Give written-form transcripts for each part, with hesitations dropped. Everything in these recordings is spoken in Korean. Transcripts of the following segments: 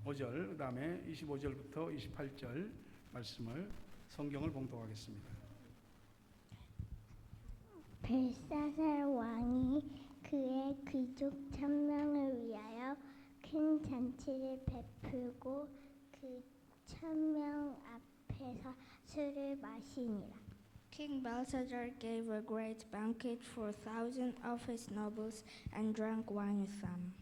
5절, 그 다음에 25절부터 28절 말씀을 성경을 봉독하겠습니다. 벨사살 왕이 그의 귀족 1000명을 위하여 큰 잔치를 베풀고 그 1000명 앞에서 술을 마시니라. King Belshazzar gave a great banquet for 1,000 of his nobles and drank wine with them.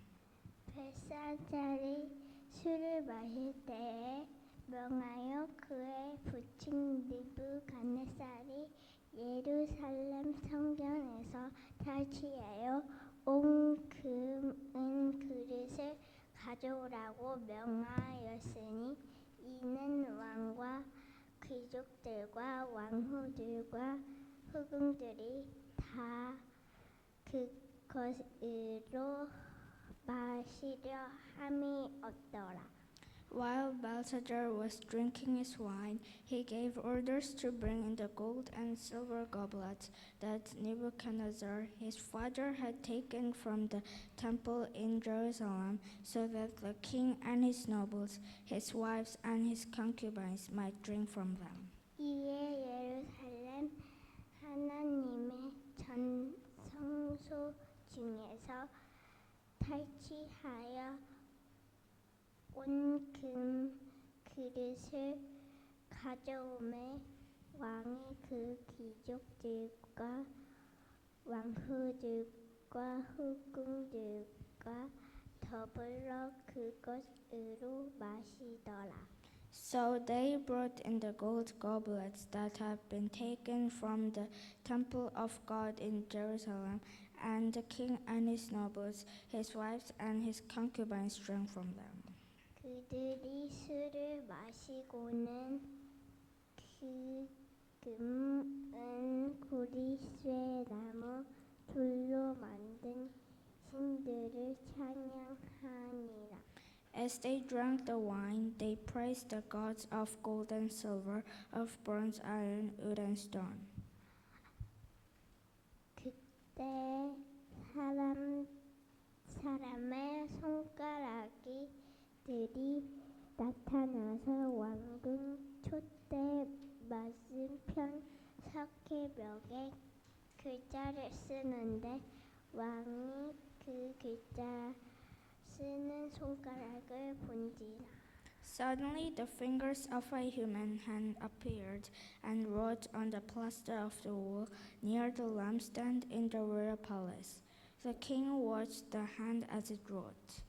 벨사살이 술을 마실 때에 명하여 그의 부친 느부갓네살이 예루살렘 성전에서 탈취하여 온 금은 그릇을 가져오라고 명하였으니 이는 왕과 귀족들과 왕후들과 후궁들이 다 그것으로 마시려 함이 없더라. While Belshazzar was drinking his wine, he gave orders to bring in the gold and silver goblets that Nebuchadnezzar, his father, had taken from the temple in Jerusalem, so that the king and his nobles, his wives and his concubines might drink from them. 이에 예루살렘 하나님의 전 성소 중에서 탈취하여 온 금 그릇을 가져오매 왕이 그 귀족들과 왕후들과 후궁들과 더불어 그것으로 마시더라. So they brought in the gold goblets that had been taken from the temple of God in Jerusalem, and the king and his nobles, his wives and his concubines drank from them. 그들이 술을 마시고는 그 금은 구리쇠 나무 돌로 만든 신들을 찬양하니라. As they drank the wine, they praised the gods of gold and silver, of bronze, iron, wood, and stone. 그때 사람의 손가락들이 나타나서 왕궁 촛대 맞은편 석회벽에 글자를 쓰는데 왕이 그 글자 쓰는 손가락을 본지라. Suddenly the fingers of a human hand appeared and wrote on the plaster of the wall near the lampstand in the royal palace. The king watched the hand as it wrote.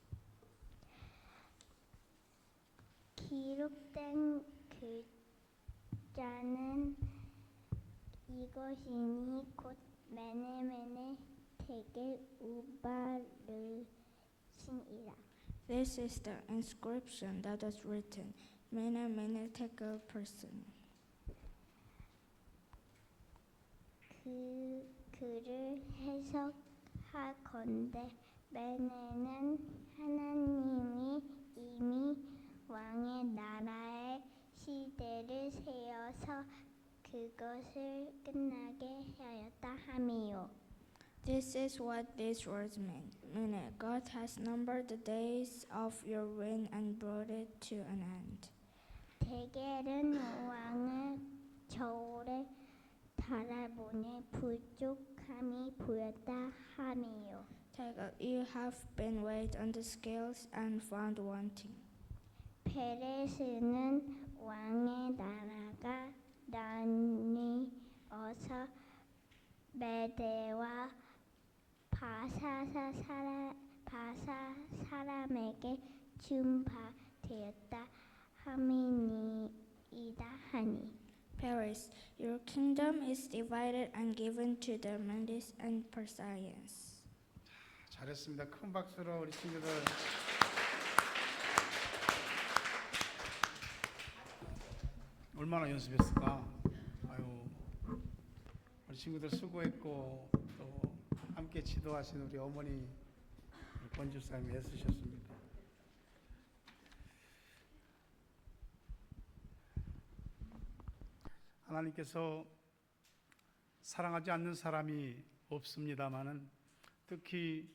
기록된 글자는 이것이니 곧 메네메네 테겔 우바르신이라. This is the inscription that was written, Mene Mene Tekel person. 그 글을 해석하건대 메네는 하나님이 이미 왕의 나라의 시대를 세워서 그것을 끝나게 하였다 함이요. This is what these words mean. Mene, God has numbered the days of your reign and brought it to an end. 데겔은 왕을 저울에 달아보내 부족함이 보였다 함이요. Tekel, you have been weighed on the scales and found wanting. 베레스는 왕의 나라가 나뉘어서 메대와 바사 사람에게 준바되었다 함이니이다 하니. Paris, your kingdom is divided and given to the Medes and Persians. 잘했습니다. 큰 박수로 우리 친구들. 얼마나 연습했을까? 아유, 우리 친구들 수고했고 또 함께 지도하신 우리 어머니 권주사님이 애쓰셨습니다. 하나님께서 사랑하지 않는 사람이 없습니다마는 특히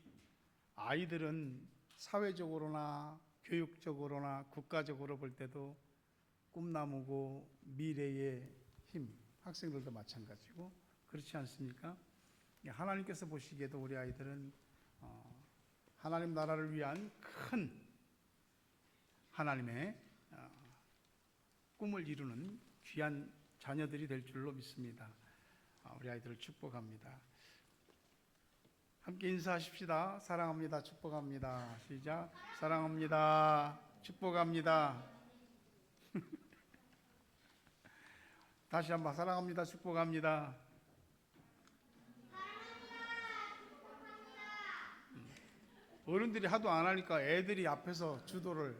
아이들은 사회적으로나 교육적으로나 국가적으로 볼 때도 꿈나무고 미래의 힘, 학생들도 마찬가지고 그렇지 않습니까? 하나님께서 보시기에도 우리 아이들은 하나님 나라를 위한 큰 하나님의 꿈을 이루는 귀한 자녀들이 될 줄로 믿습니다. 우리 아이들을 축복합니다. 함께 인사하십시다. 사랑합니다. 축복합니다. 시작. 사랑합니다. 축복합니다. 다시 한번 사랑합니다. 축복합니다. 어른들이 하도 안 하니까 애들이 앞에서 주도를.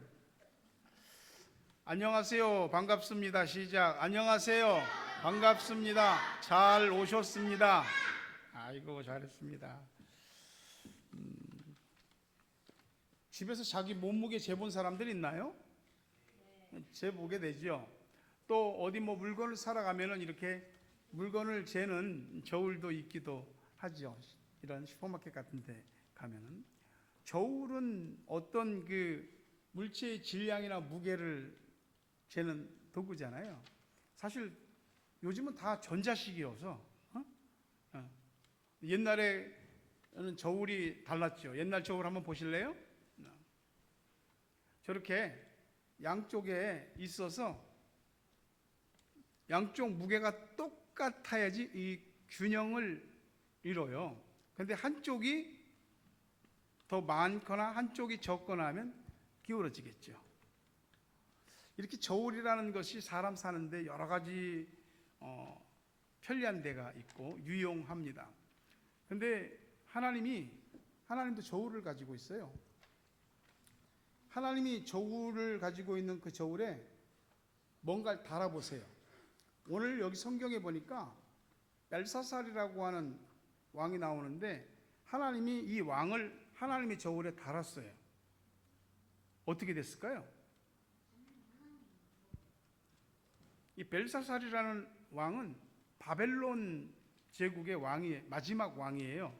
안녕하세요. 반갑습니다. 시작. 안녕하세요. 반갑습니다. 잘 오셨습니다. 아이고 잘했습니다. 집에서 자기 몸무게 재본 사람들 있나요? 재보게 되죠. 또 어디 뭐 물건을 사러 가면은 이렇게 물건을 재는 저울도 있기도 하죠. 이런 슈퍼마켓 같은 데 가면은 저울은 어떤 그 물체의 질량이나 무게를 재는 도구잖아요. 사실 요즘은 다 전자식이어서 옛날에는 저울이 달랐죠. 옛날 저울 한번 보실래요? 저렇게 양쪽에 있어서 양쪽 무게가 똑같아야지 이 균형을 이뤄요. 그런데 한쪽이 더 많거나 한쪽이 적거나 하면 기울어지겠죠. 이렇게 저울이라는 것이 사람 사는데 여러 가지 편리한 데가 있고 유용합니다. 그런데 하나님도 저울을 가지고 있어요. 하나님이 저울을 가지고 있는 그 저울에 뭔가를 달아보세요. 오늘 여기 성경에 보니까 벨사살이라고 하는 왕이 나오는데 하나님이 이 왕을 하나님의 저울에 달았어요. 어떻게 됐을까요? 이 벨사살이라는 왕은 바벨론 제국의 마지막 왕이에요.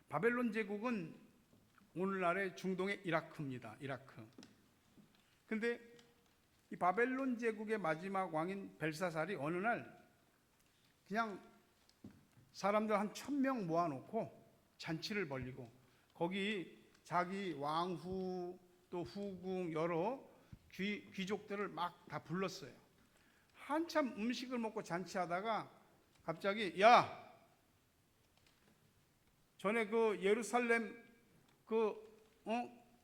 바벨론 제국은 오늘날의 중동의 이라크입니다. 이라크. 근데 이 바벨론 제국의 마지막 왕인 벨사살이 어느 날 그냥 사람들 한 1000명 모아놓고 잔치를 벌리고 거기 자기 왕후 또 후궁 여러 귀족들을 막 다 불렀어요. 한참 음식을 먹고 잔치하다가 갑자기 전에 그 예루살렘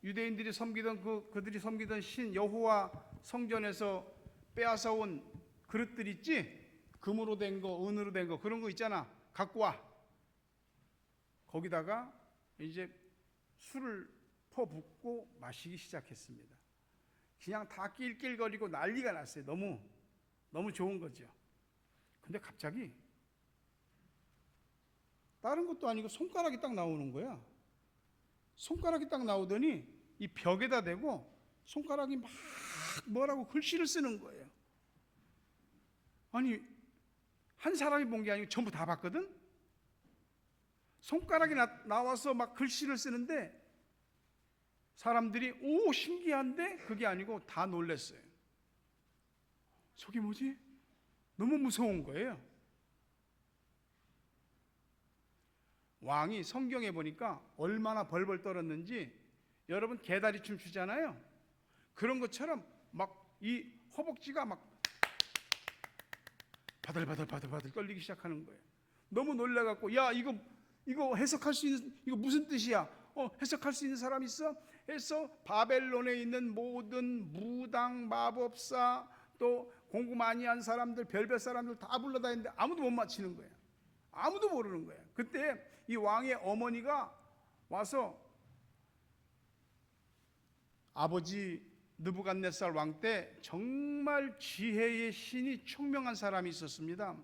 유대인들이 섬기던 그들이 섬기던 신 여호와 성전에서 빼앗아 온 그릇들 있지? 금으로 된 거, 은으로 된 거 그런 거 있잖아. 갖고 와. 거기다가 이제 술을 퍼붓고 마시기 시작했습니다. 그냥 다 낄낄거리고 난리가 났어요. 너무 좋은 거죠. 근데 갑자기 다른 것도 아니고 손가락이 딱 나오는 거야. 손가락이 딱 나오더니 이 벽에다 대고 손가락이 막 뭐라고 글씨를 쓰는 거예요. 아니 한 사람이 본 게 아니고 전부 다 봤거든. 손가락이 나와서 막 글씨를 쓰는데 사람들이 오 신기한데 그게 아니고 다 놀랐어요. 저게 뭐지? 너무 무서운 거예요. 왕이 성경에 보니까 얼마나 벌벌 떨었는지 여러분 개다리춤 추잖아요. 그런 것처럼 막 이 허벅지가 막 바들바들 떨리기 시작하는 거예요. 너무 놀라갖고 야 이거 해석할 수 있는 이거 무슨 뜻이야? 해석할 수 있는 사람 있어? 해서 바벨론에 있는 모든 무당 마법사 또 공부 많이 한 사람들 별별 사람들 다 불러다니는데 아무도 못 맞히는 거예요. 아무도 모르는 거예요. 그때 이 왕의 어머니가 와서 아버지 느부갓네살 왕 때 정말 지혜의 신이 총명한 사람이 있었습니다.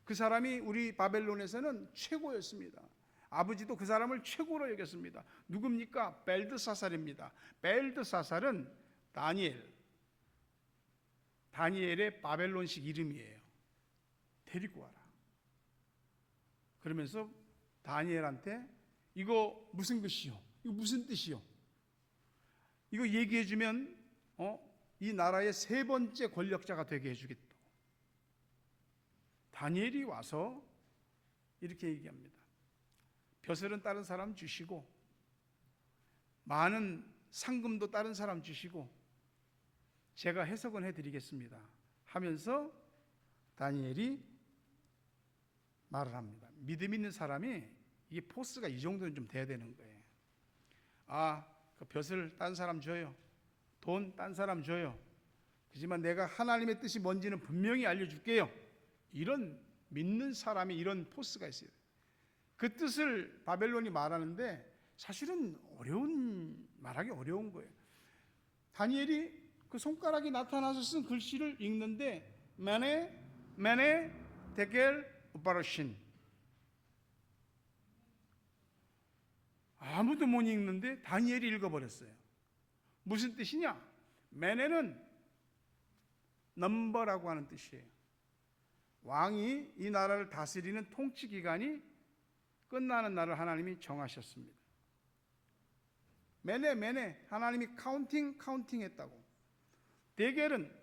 그 사람이 우리 바벨론에서는 최고였습니다. 아버지도 그 사람을 최고로 여겼습니다. 누굽니까? 벨드사살입니다. 벨드사살은 다니엘의 바벨론식 이름이에요. 데리고 와라. 그러면서 다니엘한테 이거 무슨 글씨요? 이거 무슨 뜻이요? 이거 얘기해주면 이 나라의 세 번째 권력자가 되게 해주겠다. 다니엘이 와서 이렇게 얘기합니다. 벼슬은 다른 사람 주시고 많은 상금도 다른 사람 주시고 제가 해석은 해드리겠습니다 하면서 다니엘이 말을 합니다. 믿음 있는 사람이 이게 포스가 이 정도는 좀 돼야 되는 거예요. 그 벼슬 딴 사람 줘요. 돈 딴 사람 줘요. 하지만 내가 하나님의 뜻이 뭔지는 분명히 알려줄게요. 이런 믿는 사람이 이런 포스가 있어요. 그 뜻을 바벨론이 말하는데 사실은 말하기 어려운 거예요. 다니엘이 그 손가락이 나타나서 쓴 글씨를 읽는데 메네 데겔 우바르신, 아무도 못 읽는데 다니엘이 읽어버렸어요. 무슨 뜻이냐? 메네는 넘버라고 하는 뜻이에요. 왕이 이 나라를 다스리는 통치 기간이 끝나는 날을 하나님이 정하셨습니다. 메네 하나님이 카운팅 했다고. 데겔은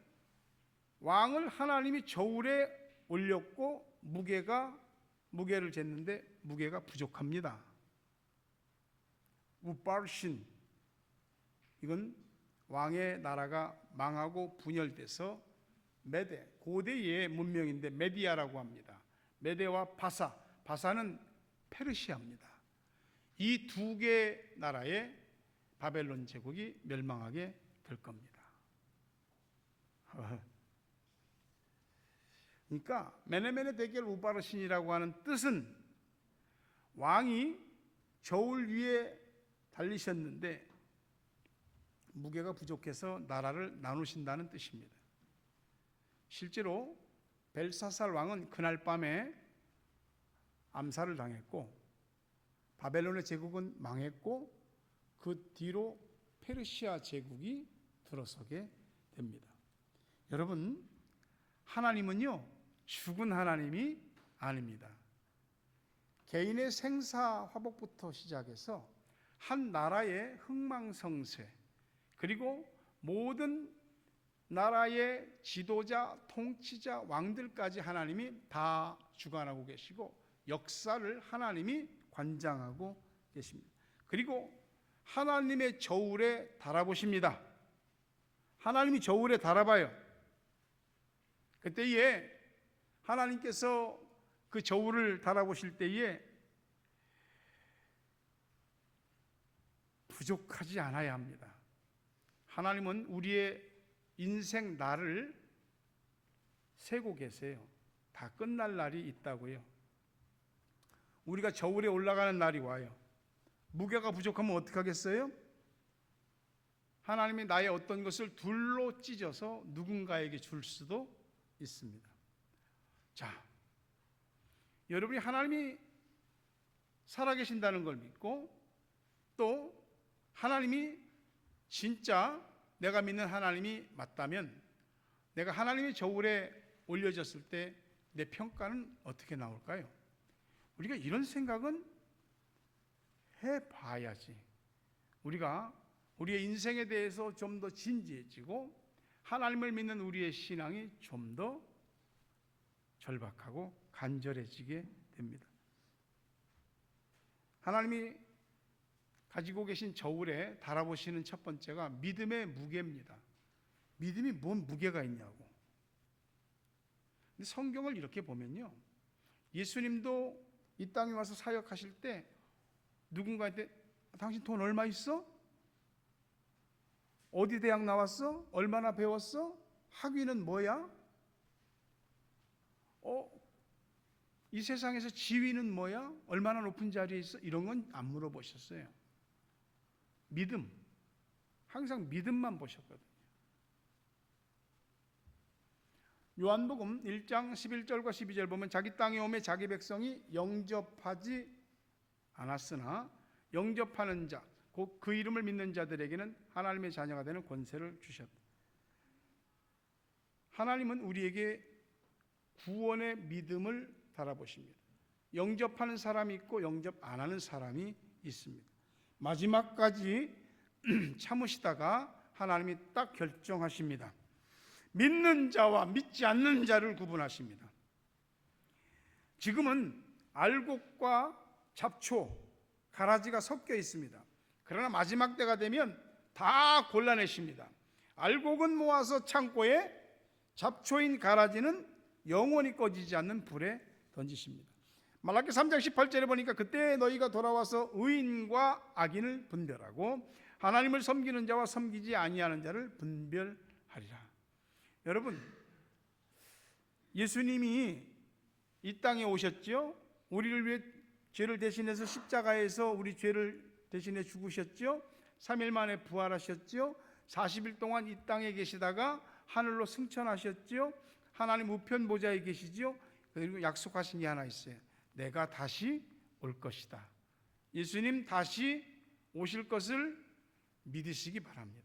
왕을 하나님이 저울에 올렸고 무게를 쟀는데 무게가 부족합니다. 우바르신, 이건 왕의 나라가 망하고 분열돼서 메데, 고대의 문명인데 메디아라고 합니다. 메데와 바사는 페르시아입니다. 이 두 개 나라의 바벨론 제국이 멸망하게 될 겁니다. 그러니까 메네 데겔 우바르신이라고 하는 뜻은 왕이 저울 위에 달리셨는데 무게가 부족해서 나라를 나누신다는 뜻입니다. 실제로 벨사살 왕은 그날 밤에 암살을 당했고 바벨론의 제국은 망했고 그 뒤로 페르시아 제국이 들어서게 됩니다. 여러분, 하나님은요 죽은 하나님이 아닙니다. 개인의 생사화복부터 시작해서 한 나라의 흥망성쇠, 그리고 모든 나라의 지도자, 통치자, 왕들까지 하나님이 다 주관하고 계시고 역사를 하나님이 관장하고 계십니다. 그리고 하나님의 저울에 달아보십니다. 하나님이 저울에 달아봐요. 그때에 하나님께서 그 저울을 달아보실 때에 부족하지 않아야 합니다. 하나님은 우리의 인생 날을 세고 계세요. 다 끝날 날이 있다고요. 우리가 저울에 올라가는 날이 와요. 무게가 부족하면 어떻게 하겠어요? 하나님이 나의 어떤 것을 둘로 찢어서 누군가에게 줄 수도 있습니다. 자, 여러분이 하나님이 살아계신다는 걸 믿고 또 하나님이 진짜 내가 믿는 하나님이 맞다면 내가 하나님의 저울에 올려졌을 때 내 평가는 어떻게 나올까요? 우리가 이런 생각은 해봐야지 우리가 우리의 인생에 대해서 좀 더 진지해지고 하나님을 믿는 우리의 신앙이 좀 더 절박하고 간절해지게 됩니다. 하나님이 가지고 계신 저울에 달아보시는 첫 번째가 믿음의 무게입니다. 믿음이 뭔 무게가 있냐고. 근데 성경을 이렇게 보면요, 예수님도 이 땅에 와서 사역하실 때 누군가한테 당신 돈 얼마 있어? 어디 대학 나왔어? 얼마나 배웠어? 학위는 뭐야? 이 세상에서 지위는 뭐야? 얼마나 높은 자리에 있어? 이런 건 안 물어보셨어요. 믿음, 항상 믿음만 보셨거든요. 요한복음 1장 11절과 12절 보면 자기 땅에 오매 자기 백성이 영접하지 않았으나 영접하는 자, 곧 그 이름을 믿는 자들에게는 하나님의 자녀가 되는 권세를 주셨다. 하나님은 우리에게 구원의 믿음을 달아보십니다. 영접하는 사람이 있고 영접 안 하는 사람이 있습니다. 마지막까지 참으시다가 하나님이 딱 결정하십니다. 믿는 자와 믿지 않는 자를 구분하십니다. 지금은 알곡과 잡초, 가라지가 섞여 있습니다. 그러나 마지막 때가 되면 다 골라내십니다. 알곡은 모아서 창고에, 잡초인 가라지는 영원히 꺼지지 않는 불에 던지십니다. 말라기 3장 18절에 보니까 그때 너희가 돌아와서 의인과 악인을 분별하고 하나님을 섬기는 자와 섬기지 아니하는 자를 분별하리라. 여러분, 예수님이 이 땅에 오셨죠. 우리를 위해 죄를 대신해서 십자가에서 우리 죄를 대신해 죽으셨죠. 3일 만에 부활하셨죠. 40일 동안 이 땅에 계시다가 하늘로 승천하셨죠. 하나님 우편 보좌에 계시죠. 그리고 약속하신 게 하나 있어요. 내가 다시 올 것이다. 예수님 다시 오실 것을 믿으시기 바랍니다.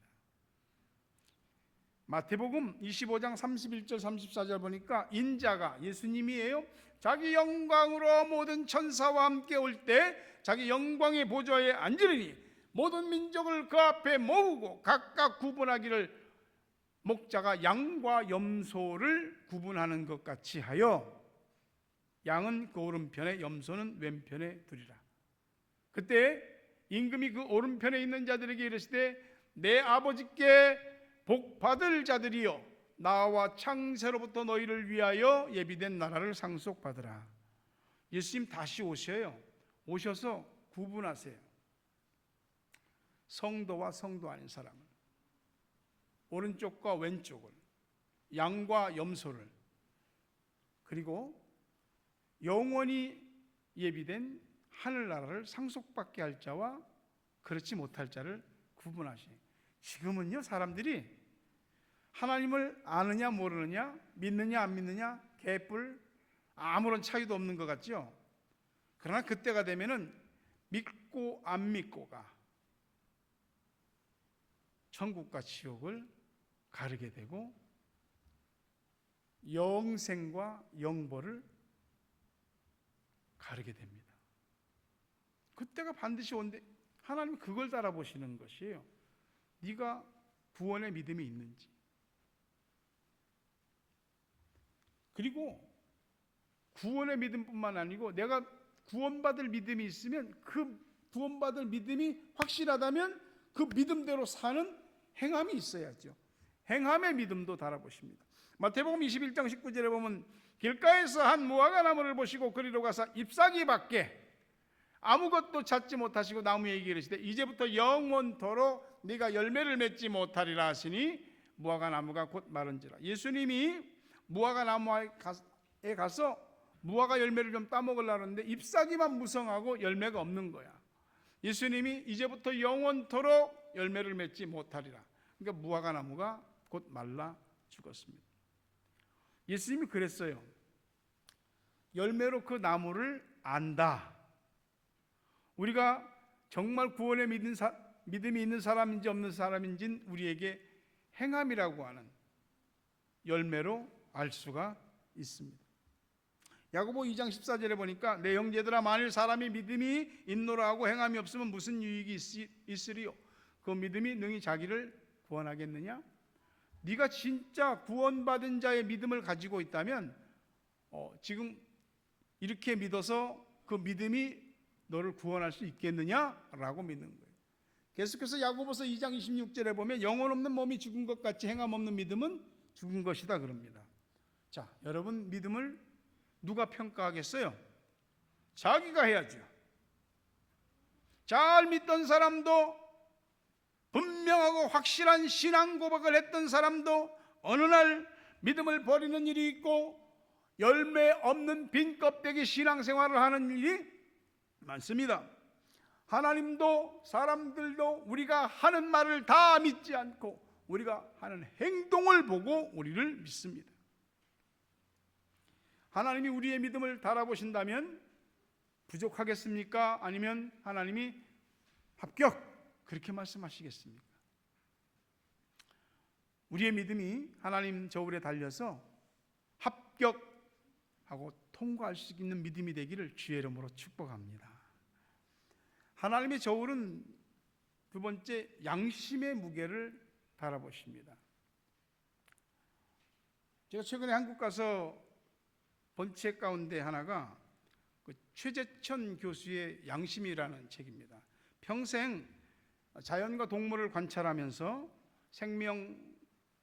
마태복음 25장 31절 34절 보니까 인자가, 예수님이에요, 자기 영광으로 모든 천사와 함께 올 때 자기 영광의 보좌에 앉으리니 모든 민족을 그 앞에 모으고 각각 구분하기를 목자가 양과 염소를 구분하는 것 같이 하여 양은 그 오른편에 염소는 왼편에 두리라. 그때 임금이 그 오른편에 있는 자들에게 이르시되 내 아버지께 복 받을 자들이여 나와 창세로부터 너희를 위하여 예비된 나라를 상속받으라. 예수님 다시 오셔요. 오셔서 구분하세요. 성도와 성도 아닌 사람을, 오른쪽과 왼쪽을, 양과 염소를, 그리고 영원히 예비된 하늘나라를 상속받게 할 자와 그렇지 못할 자를 구분하시니, 지금은요 사람들이 하나님을 아느냐 모르느냐, 믿느냐 안 믿느냐 개뿔 아무런 차이도 없는 것 같죠. 그러나 그때가 되면은 믿고 안 믿고가 천국과 지옥을 가르게 되고 영생과 영벌을 가르게 됩니다. 그때가 반드시 온데 하나님은 그걸 달아보시는 것이에요. 네가 구원의 믿음이 있는지, 그리고 구원의 믿음뿐만 아니고 내가 구원받을 믿음이 있으면 그 구원받을 믿음이 확실하다면 그 믿음대로 사는 행함이 있어야죠. 행함의 믿음도 달아보십니다. 마태복음 21장 19절에 보면 길가에서 한 무화과 나무를 보시고 그리로 가서 잎사귀 밖에 아무것도 찾지 못하시고 나무에 이르시되 이제부터 영원토록 네가 열매를 맺지 못하리라 하시니 무화과 나무가 곧 마른지라. 예수님이 무화과 나무에 가서 무화과 열매를 좀 따먹으려고 하는데 잎사귀만 무성하고 열매가 없는 거야. 예수님이 이제부터 영원토록 열매를 맺지 못하리라. 그러니까 무화과 나무가 곧 말라 죽었습니다. 예수님이 그랬어요. 열매로 그 나무를 안다. 우리가 정말 구원의 믿음이 있는 사람인지 없는 사람인지는 우리에게 행함이라고 하는 열매로 알 수가 있습니다. 야고보 2장 14절에 보니까 내 형제들아 만일 사람이 믿음이 있노라 하고 행함이 없으면 무슨 유익이 있으리요? 그 믿음이 능히 자기를 구원하겠느냐? 네가 진짜 구원받은 자의 믿음을 가지고 있다면 지금 이렇게 믿어서 그 믿음이 너를 구원할 수 있겠느냐라고 믿는 거예요. 계속해서 야고보서 2장 26절에 보면 영혼 없는 몸이 죽은 것 같이 행함 없는 믿음은 죽은 것이다 그럽니다. 자, 여러분 믿음을 누가 평가하겠어요? 자기가 해야죠. 잘 믿던 사람도, 분명하고 확실한 신앙 고백을 했던 사람도 어느 날 믿음을 버리는 일이 있고 열매 없는 빈 껍데기 신앙생활을 하는 일이 많습니다. 하나님도 사람들도 우리가 하는 말을 다 믿지 않고 우리가 하는 행동을 보고 우리를 믿습니다. 하나님이 우리의 믿음을 달아보신다면 부족하겠습니까? 아니면 하나님이 합격 그렇게 말씀하시겠습니까? 우리의 믿음이 하나님 저울에 달려서 합격하고 통과할 수 있는 믿음이 되기를 주의 이름으로 축복합니다. 하나님의 저울은 두 번째, 양심의 무게를 달아보십니다. 제가 최근에 한국 가서 본 책 가운데 하나가 그 최재천 교수의 양심이라는 책입니다. 평생 자연과 동물을 관찰하면서 생명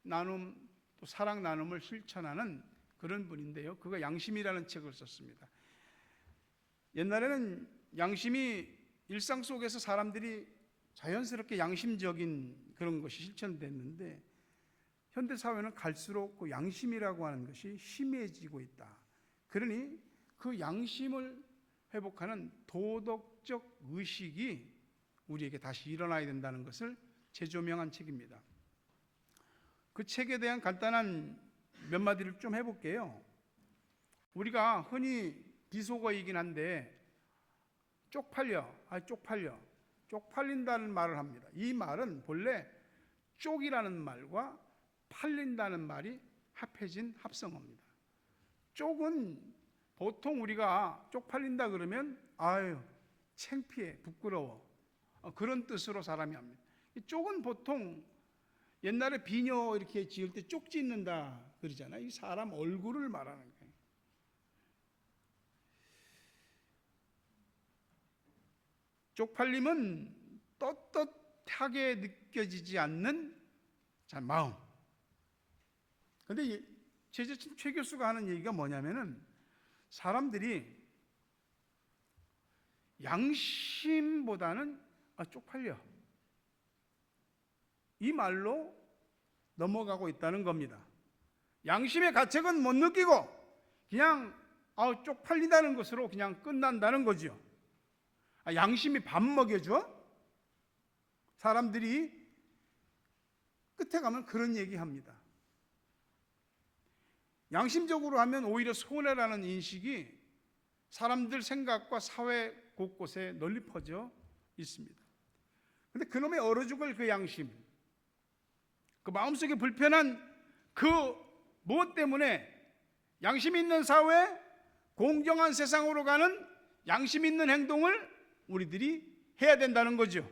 나눔 또 사랑 나눔을 실천하는 그런 분인데요. 그가 양심이라는 책을 썼습니다. 옛날에는 양심이 일상 속에서 사람들이 자연스럽게 양심적인 그런 것이 실천됐는데 현대 사회는 갈수록 그 양심이라고 하는 것이 심해지고 있다. 그러니 그 양심을 회복하는 도덕적 의식이 우리에게 다시 일어나야 된다는 것을 재조명한 책입니다. 그 책에 대한 간단한 몇 마디를 좀 해볼게요. 우리가 흔히 비속어이긴 한데 쪽팔린다는 말을 합니다. 이 말은 본래 쪽이라는 말과 팔린다는 말이 합해진 합성어입니다. 쪽은 보통 우리가 쪽팔린다 그러면 아유 창피해 부끄러워 그런 뜻으로 사람이 합니다. 이 쪽은 보통 옛날에 비녀 이렇게 지을 때 쪽 짓는다 그러잖아요. 이 사람 얼굴을 말하는 거예요. 쪽팔림은 떳떳하게 느껴지지 않는 마음. 그런데 최 교수가 하는 얘기가 뭐냐면은 사람들이 양심보다는 쪽팔려 이 말로 넘어가고 있다는 겁니다. 양심의 가책은 못 느끼고 그냥 쪽팔린다는 것으로 그냥 끝난다는 거죠. 양심이 밥 먹여줘? 사람들이 끝에 가면 그런 얘기합니다. 양심적으로 하면 오히려 손해라는 인식이 사람들 생각과 사회 곳곳에 널리 퍼져 있습니다. 그런데 그놈의 얼어 죽을 그 양심, 그 마음속에 불편한 그 무엇 때문에 양심 있는 사회, 공정한 세상으로 가는 양심 있는 행동을 우리들이 해야 된다는 거죠.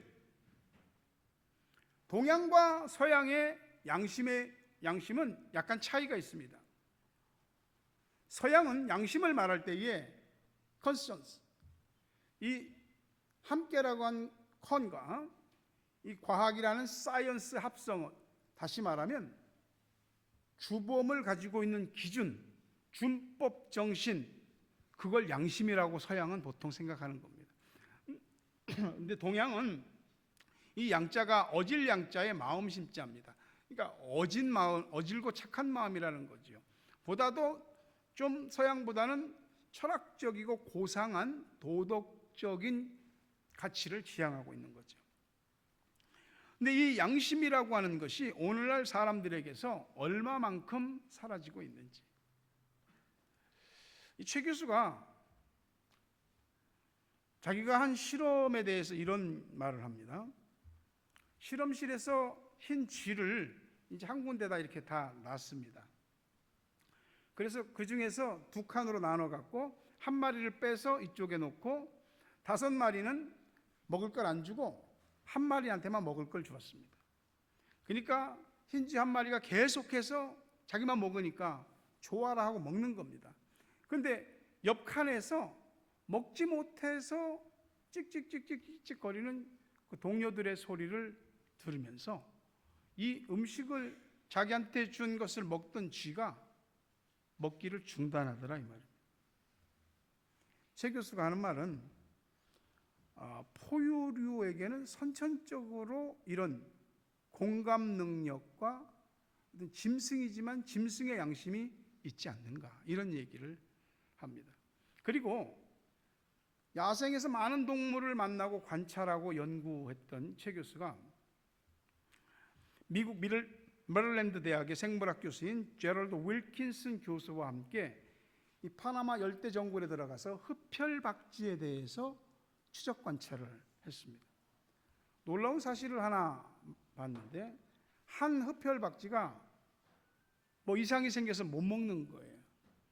동양과 서양의 양심은 약간 차이가 있습니다. 서양은 양심을 말할 때에 conscience, 이 함께라고 한 con과 이 과학이라는 사이언스 합성어, 다시 말하면 주범을 가지고 있는 기준, 준법 정신, 그걸 양심이라고 서양은 보통 생각하는 겁니다. 그런데 동양은 이 양자가 어질 양자의 마음 심자입니다. 그러니까 어진 마음, 어질고 착한 마음이라는 거죠. 보다도 좀 서양보다는 철학적이고 고상한 도덕적인 가치를 지향하고 있는 거죠. 근데 이 양심이라고 하는 것이 오늘날 사람들에게서 얼마만큼 사라지고 있는지. 이 최 교수가 자기가 한 실험에 대해서 이런 말을 합니다. 실험실에서 흰 쥐를 이제 한 군데다 이렇게 다 놨습니다. 그래서 그 중에서 두 칸으로 나눠 갖고 한 마리를 빼서 이쪽에 놓고 5마리는 먹을 걸 안 주고 한 마리한테만 먹을 걸 주었습니다. 그러니까 흰쥐 한 마리가 계속해서 자기만 먹으니까 좋아라 하고 먹는 겁니다. 그런데 옆 칸에서 먹지 못해서 찍찍찍찍찍 거리는 그 동료들의 소리를 들으면서 이 음식을 자기한테 준 것을 먹던 쥐가 먹기를 중단하더라 이 말입니다. 최 교수가 하는 말은 포유류에게는 선천적으로 이런 공감 능력과 짐승이지만 짐승의 양심이 있지 않는가 이런 얘기를 합니다. 그리고 야생에서 많은 동물을 만나고 관찰하고 연구했던 최 교수가 미국 메릴랜드 대학의 생물학 교수인 제럴드 윌킨슨 교수와 함께 이 파나마 열대 정글에 들어가서 흡혈박쥐에 대해서 추적 관찰을 했습니다. 놀라운 사실을 하나 봤는데 한 흡혈박쥐가 뭐 이상이 생겨서 못 먹는 거예요.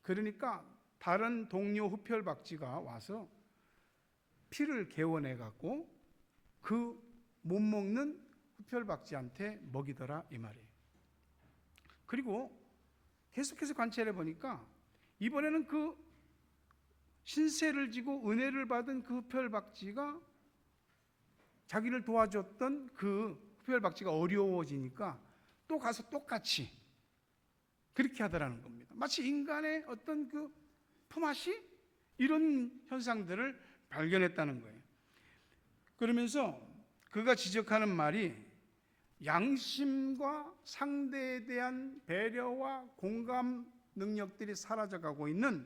그러니까 다른 동료 흡혈박쥐가 와서 피를 개원해 갖고 그 못 먹는 흡혈박쥐한테 먹이더라 이 말이에요. 그리고 계속해서 관찰해 보니까 이번에는 그 신세를 지고 은혜를 받은 그 흡혈박쥐가 자기를 도와줬던 그 흡혈박쥐가 어려워지니까 또 가서 똑같이 그렇게 하더라는 겁니다. 마치 인간의 어떤 그 품앗이 이런 현상들을 발견했다는 거예요. 그러면서 그가 지적하는 말이 양심과 상대에 대한 배려와 공감 능력들이 사라져가고 있는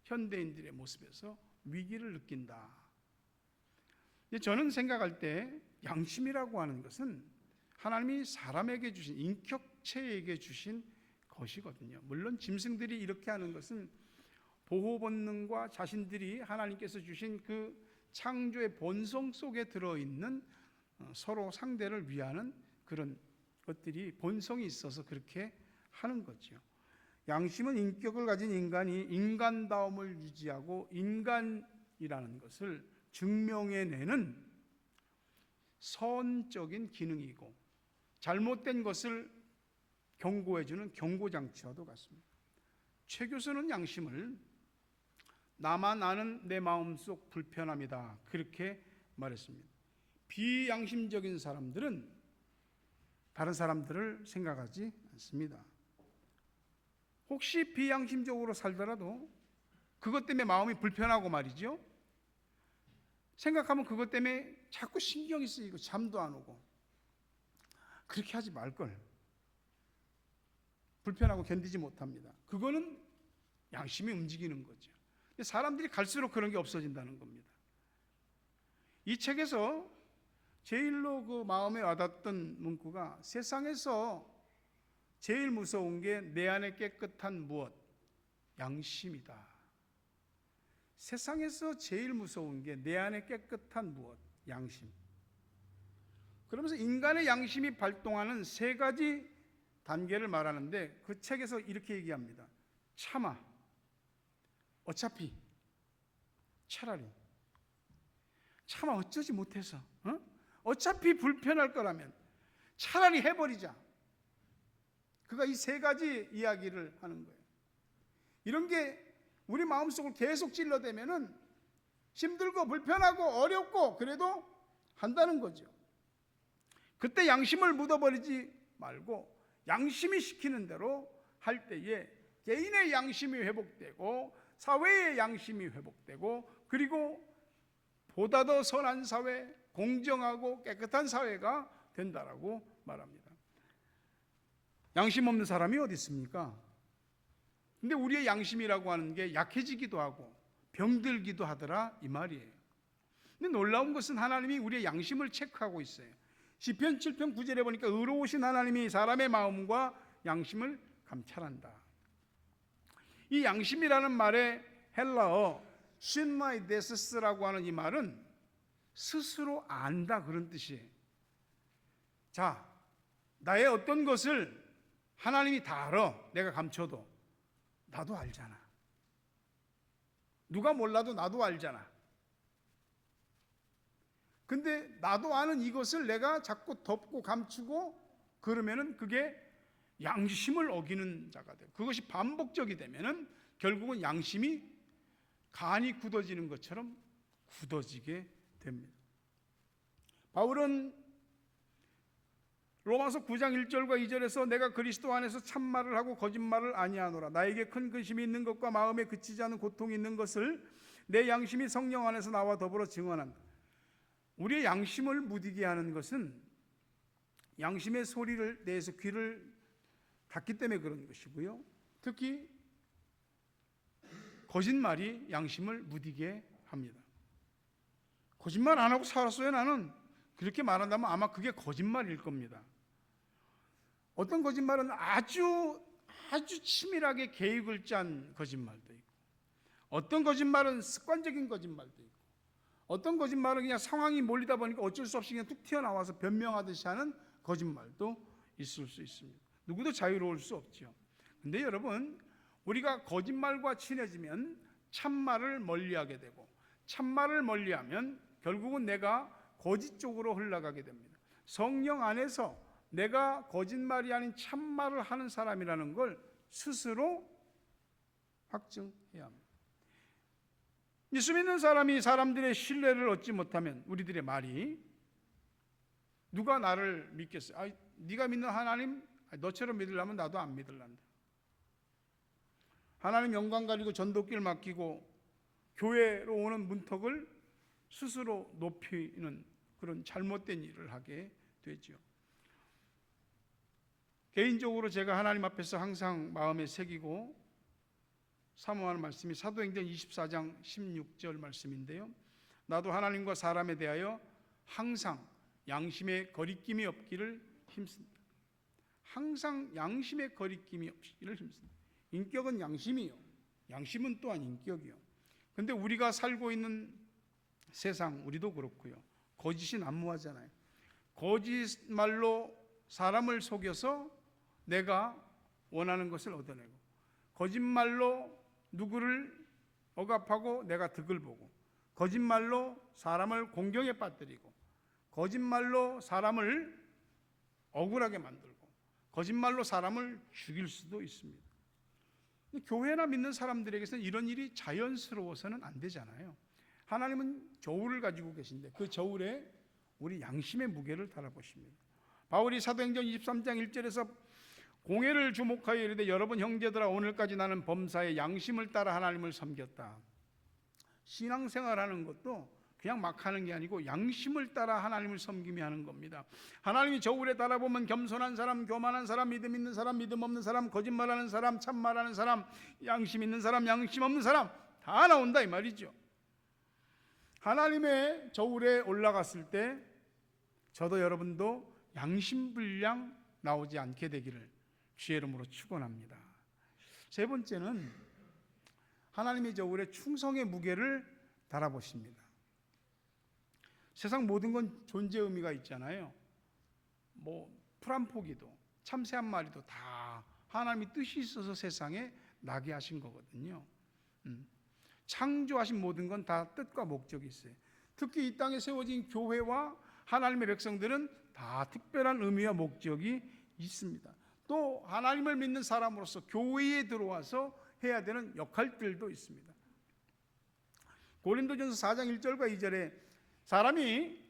현대인들의 모습에서 위기를 느낀다. 저는 생각할 때 양심이라고 하는 것은 하나님이 사람에게 주신, 인격체에게 주신 것이거든요. 물론 짐승들이 이렇게 하는 것은 보호 본능과 자신들이 하나님께서 주신 그 창조의 본성 속에 들어있는 서로 상대를 위하는 그런 것들이 본성이 있어서 그렇게 하는 거죠. 양심은 인격을 가진 인간이 인간다움을 유지하고 인간이라는 것을 증명해내는 선적인 기능이고 잘못된 것을 경고해주는 경고장치와도 같습니다. 최 교수는 양심을 나만 아는 내 마음속 불편함이다 그렇게 말했습니다. 비양심적인 사람들은 다른 사람들을 생각하지 않습니다. 혹시 비양심적으로 살더라도 그것 때문에 마음이 불편하고 말이죠. 생각하면 그것 때문에 자꾸 신경이 쓰이고 잠도 안 오고 그렇게 하지 말걸. 불편하고 견디지 못합니다. 그거는 양심이 움직이는 거죠. 근데 사람들이 갈수록 그런 게 없어진다는 겁니다. 이 책에서 제일로 그 마음에 와닿던 문구가 세상에서 제일 무서운 게 내 안에 깨끗한 무엇? 양심이다. 세상에서 제일 무서운 게 내 안에 깨끗한 무엇? 양심. 그러면서 인간의 양심이 발동하는 세 가지 단계를 말하는데 그 책에서 이렇게 얘기합니다. 차마, 어차피, 차라리, 차마 어쩌지 못해서, 어차피 불편할 거라면 차라리 해버리자. 그가 이 세 가지 이야기를 하는 거예요. 이런 게 우리 마음속을 계속 찔러대면은 힘들고 불편하고 어렵고 그래도 한다는 거죠. 그때 양심을 묻어버리지 말고 양심이 시키는 대로 할 때에 개인의 양심이 회복되고 사회의 양심이 회복되고 그리고 보다 더 선한 사회, 공정하고 깨끗한 사회가 된다라고 말합니다. 양심 없는 사람이 어디 있습니까? 근데 우리의 양심이라고 하는 게 약해지기도 하고 병들기도 하더라 이 말이에요. 근데 놀라운 것은 하나님이 우리의 양심을 체크하고 있어요. 시편 7편 9절에 보니까 의로우신 하나님이 사람의 마음과 양심을 감찰한다. 이 양심이라는 말의 헬라어 신마이데스라고 하는 이 말은 스스로 안다 그런 뜻이에요. 자, 나의 어떤 것을 하나님이 다 알아. 내가 감춰도 나도 알잖아. 누가 몰라도 나도 알잖아. 근데 나도 아는 이것을 내가 자꾸 덮고 감추고 그러면은 그게 양심을 어기는 자가 돼요. 그것이 반복적이 되면은 결국은 양심이 간이 굳어지는 것처럼 굳어지게 됩니다. 바울은 로마서 9장 1절과 2절에서 내가 그리스도 안에서 참말을 하고 거짓말을 아니하노라. 나에게 큰 근심이 있는 것과 마음에 그치지 않은 고통이 있는 것을 내 양심이 성령 안에서 나와 더불어 증언한다. 우리의 양심을 무디게 하는 것은 양심의 소리를 내서 귀를 닫기 때문에 그런 것이고요. 특히 거짓말이 양심을 무디게 합니다. 거짓말 안 하고 살았어요 나는. 그렇게 말한다면 아마 그게 거짓말일 겁니다. 어떤 거짓말은 아주 치밀하게 계획을 짠 거짓말도 있고 어떤 거짓말은 습관적인 거짓말도 있고 어떤 거짓말은 그냥 상황이 몰리다 보니까 어쩔 수 없이 그냥 툭 튀어나와서 변명하듯이 하는 거짓말도 있을 수 있습니다. 누구도 자유로울 수 없죠. 근데 여러분 우리가 거짓말과 친해지면 참말을 멀리하게 되고 참말을 멀리하면 결국은 내가 거짓 쪽으로 흘러가게 됩니다. 성령 안에서 내가 거짓말이 아닌 참말을 하는 사람이라는 걸 스스로 확증해야 합니다. 예수 믿는 사람이 사람들의 신뢰를 얻지 못하면 우리들의 말이 누가 나를 믿겠어요? 네가 믿는 하나님 너처럼 믿으려면 나도 안 믿을란다. 하나님 영광 가지고 전도길 맡기고 교회로 오는 문턱을 스스로 높이는 그런 잘못된 일을 하게 되죠. 개인적으로 제가 하나님 앞에서 항상 마음에 새기고 사모하는 말씀이 사도행전 24장 16절 말씀인데요. 나도 하나님과 사람에 대하여 항상 양심의 거리낌이 없기를 힘씁니다. 항상 양심의 거리낌이 없기를 힘씁니다. 인격은 양심이요, 양심은 또한 인격이요. 근데 우리가 살고 있는 세상, 우리도 그렇고요, 거짓이 난무하잖아요. 거짓말로 사람을 속여서 내가 원하는 것을 얻어내고, 거짓말로 누구를 억압하고 내가 득을 보고, 거짓말로 사람을 공경에 빠뜨리고, 거짓말로 사람을 억울하게 만들고, 거짓말로 사람을 죽일 수도 있습니다. 교회나 믿는 사람들에게서는 이런 일이 자연스러워서는 안 되잖아요. 하나님은 저울을 가지고 계신데 그 저울에 우리 양심의 무게를 달아보십니다. 바울이 사도행전 23장 1절에서 공회를 주목하여 이르되 여러분 형제들아 오늘까지 나는 범사에 양심을 따라 하나님을 섬겼다. 신앙생활하는 것도 그냥 막 하는 게 아니고 양심을 따라 하나님을 섬기며 하는 겁니다. 하나님이 저울에 달아보면 겸손한 사람, 교만한 사람, 믿음 있는 사람, 믿음 없는 사람, 거짓말하는 사람, 참말하는 사람, 양심 있는 사람, 양심 없는 사람 다 나온다 이 말이죠. 하나님의 저울에 올라갔을 때 저도 여러분도 양심불량 나오지 않게 되기를 주의 이름으로 축원합니다. 세 번째는 하나님의 저울에 충성의 무게를 달아보십니다. 세상 모든 건 존재 의미가 있잖아요. 풀 한 포기도 참새 한 마리도 다 하나님이 뜻이 있어서 세상에 나게 하신 거거든요. 창조하신 모든 건 다 뜻과 목적이 있어요. 특히 이 땅에 세워진 교회와 하나님의 백성들은 다 특별한 의미와 목적이 있습니다. 또 하나님을 믿는 사람으로서 교회에 들어와서 해야 되는 역할들도 있습니다. 고린도전서 4장 1절과 2절에 사람이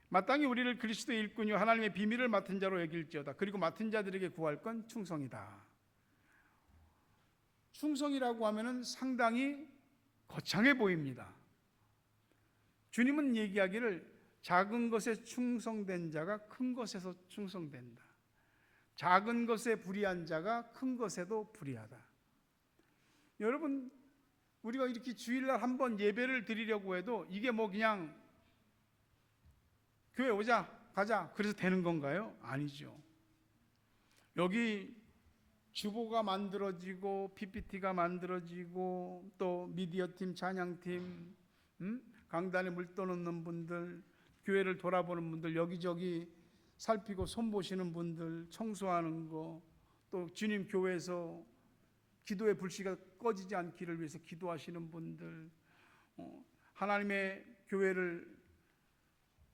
마땅히 우리를 그리스도의 일꾼이요 하나님의 비밀을 맡은 자로 여길지어다. 그리고 맡은 자들에게 구할 건 충성이다. 충성이라고 하면은 상당히 거창해 보입니다. 주님은 얘기하기를 작은 것에 충성된 자가 큰 것에서 충성된다. 작은 것에 불의한 자가 큰 것에도 불의하다. 여러분, 우리가 이렇게 주일날 한번 예배를 드리려고 해도 이게 그냥 교회 오자, 가자 그래서 되는 건가요? 아니죠. 여기 주보가 만들어지고 PPT가 만들어지고 또 미디어팀, 찬양팀, 강단에 물 떠놓는 분들, 교회를 돌아보는 분들, 여기저기 살피고 손보시는 분들, 청소하는 거, 또 주님 교회에서 기도의 불씨가 꺼지지 않기를 위해서 기도하시는 분들, 하나님의 교회를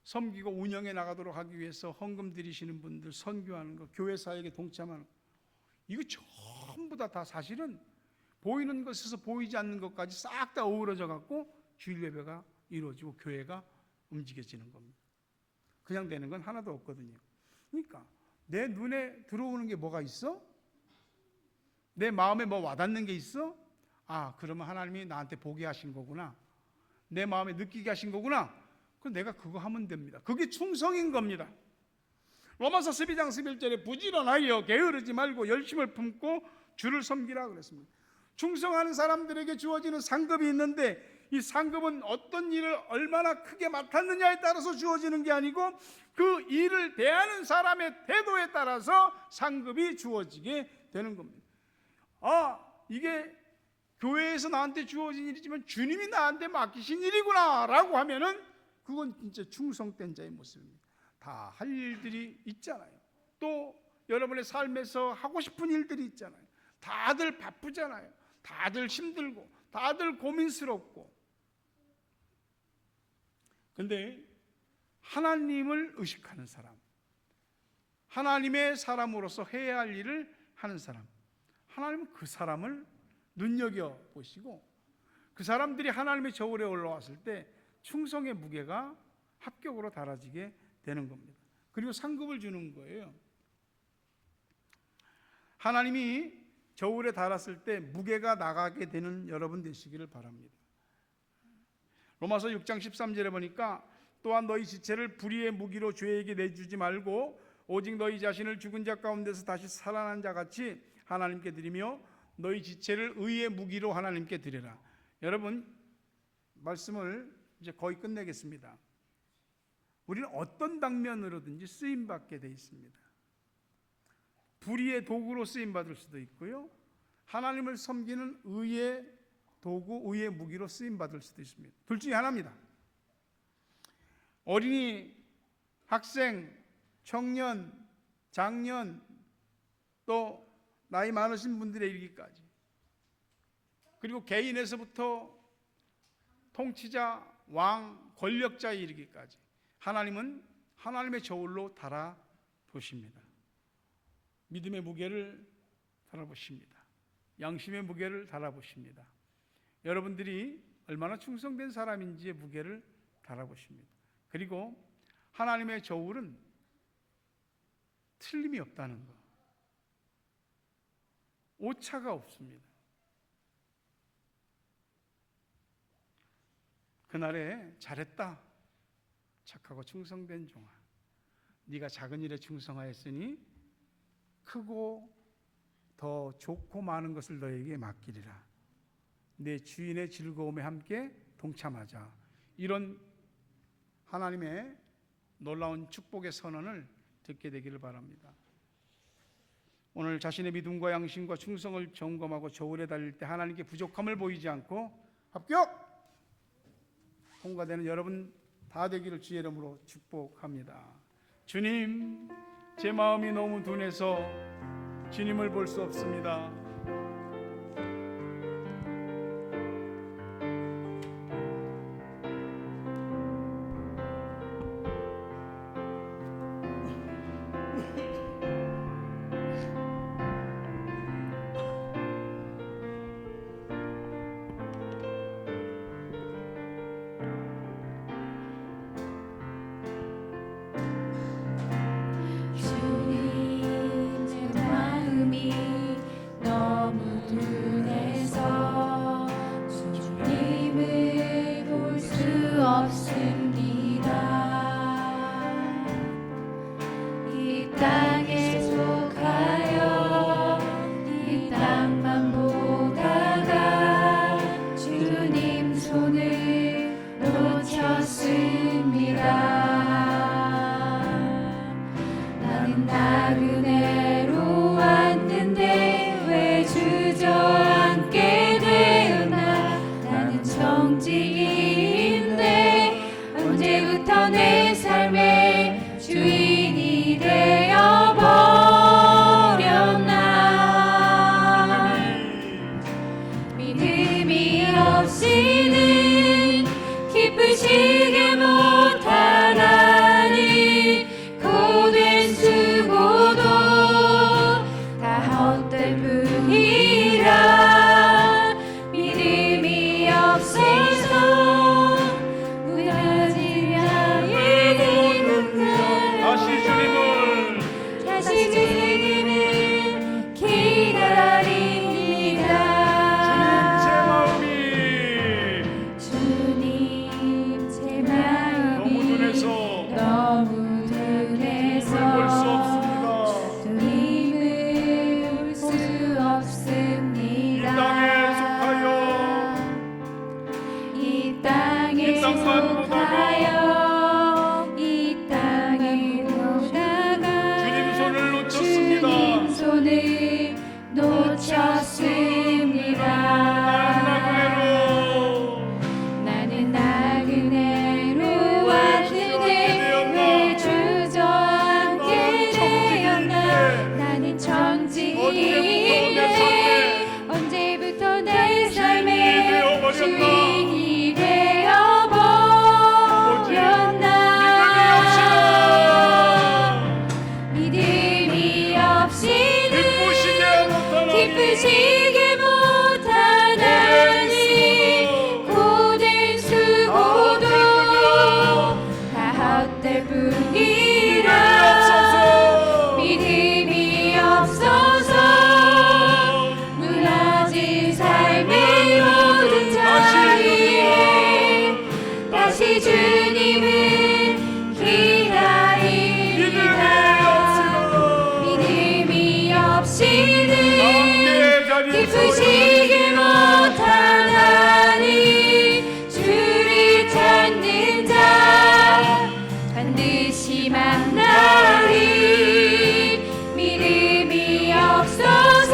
섬기고 운영해 나가도록 하기 위해서 헌금 드리시는 분들, 선교하는 거, 교회 사역에 동참하는 거, 이거 전부 다 사실은 보이는 것에서 보이지 않는 것까지 싹 다 어우러져 갖고 주일 예배가 이루어지고 교회가 움직여지는 겁니다. 그냥 되는 건 하나도 없거든요. 그러니까 내 눈에 들어오는 게 뭐가 있어? 내 마음에 뭐 와닿는 게 있어? 그러면 하나님이 나한테 보게 하신 거구나. 내 마음에 느끼게 하신 거구나. 그럼 내가 그거 하면 됩니다. 그게 충성인 겁니다. 로마서 12장 11절에 부지런하여 게으르지 말고 열심을 품고 주를 섬기라 그랬습니다. 충성하는 사람들에게 주어지는 상급이 있는데 이 상급은 어떤 일을 얼마나 크게 맡았느냐에 따라서 주어지는 게 아니고 그 일을 대하는 사람의 태도에 따라서 상급이 주어지게 되는 겁니다. 이게 교회에서 나한테 주어진 일이지만 주님이 나한테 맡기신 일이구나 라고 하면은 그건 진짜 충성된 자의 모습입니다. 다 할 일들이 있잖아요. 또 여러분의 삶에서 하고 싶은 일들이 있잖아요. 다들 바쁘잖아요. 다들 힘들고 다들 고민스럽고. 근데 하나님을 의식하는 사람, 하나님의 사람으로서 해야 할 일을 하는 사람, 하나님은 그 사람을 눈여겨보시고 그 사람들이 하나님의 저울에 올라왔을 때 충성의 무게가 합격으로 달아지게 되는 겁니다. 그리고 상급을 주는 거예요. 하나님이 저울에 달았을 때 무게가 나가게 되는 여러분 되시기를 바랍니다. 로마서 6장 13절에 보니까 또한 너희 지체를 불의의 무기로 죄에게 내주지 말고 오직 너희 자신을 죽은 자 가운데서 다시 살아난 자 같이 하나님께 드리며 너희 지체를 의의 무기로 하나님께 드리라. 여러분, 말씀을 이제 거의 끝내겠습니다. 우리는 어떤 당면으로든지 쓰임받게 돼 있습니다. 불의의 도구로 쓰임받을 수도 있고요, 하나님을 섬기는 의의 도구, 의의 무기로 쓰임받을 수도 있습니다. 둘 중에 하나입니다. 어린이, 학생, 청년, 장년, 또 나이 많으신 분들에 이르기까지, 그리고 개인에서부터 통치자, 왕, 권력자에 이르기까지 하나님은 하나님의 저울로 달아보십니다. 믿음의 무게를 달아보십니다. 양심의 무게를 달아보십니다. 여러분들이 얼마나 충성된 사람인지의 무게를 달아보십니다. 그리고 하나님의 저울은 틀림이 없다는 것, 오차가 없습니다. 그날에 잘했다, 착하고 충성된 종아, 네가 작은 일에 충성하였으니 크고 더 좋고 많은 것을 너에게 맡기리라. 내 주인의 즐거움에 함께 동참하자. 이런 하나님의 놀라운 축복의 선언을 듣게 되기를 바랍니다. 오늘 자신의 믿음과 양심과 충성을 점검하고 저울에 달릴 때 하나님께 부족함을 보이지 않고 합격! 통과되는 여러분 다 되기를 주의 이름으로 축복합니다. 주님, 제 마음이 너무 둔해서 주님을 볼 수 없습니다. 주인이 되어버렸나. 믿음이 기쁘시게 못하나니 고된 수고도 다 헛될 뿐이라 믿음이 없어서 무너진 삶의 모든 자리에 다시 주님을 기다립니다. 믿음이 없이는 기쁘시게 못하나니 주를 찾는 자 반드시 만나리. 믿음이 없어서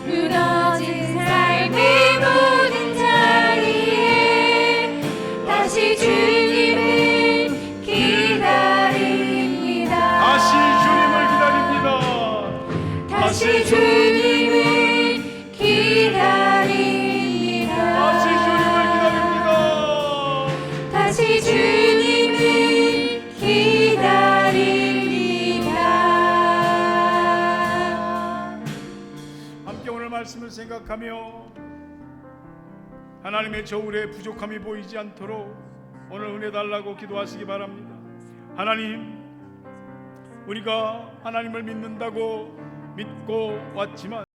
무너진 삶의 모든 자리에 다시 주님을 기다립니다. 다시 주님을 기다립니다. 다시 주님을 기다립니다. 다시 주님을 기다립니다. 함께 오늘 말씀을 생각하며 하나님의 저울에 부족함이 보이지 않도록 오늘 은혜 달라고 기도하시기 바랍니다. 하나님, 우리가 하나님을 믿는다고 믿고 왔지만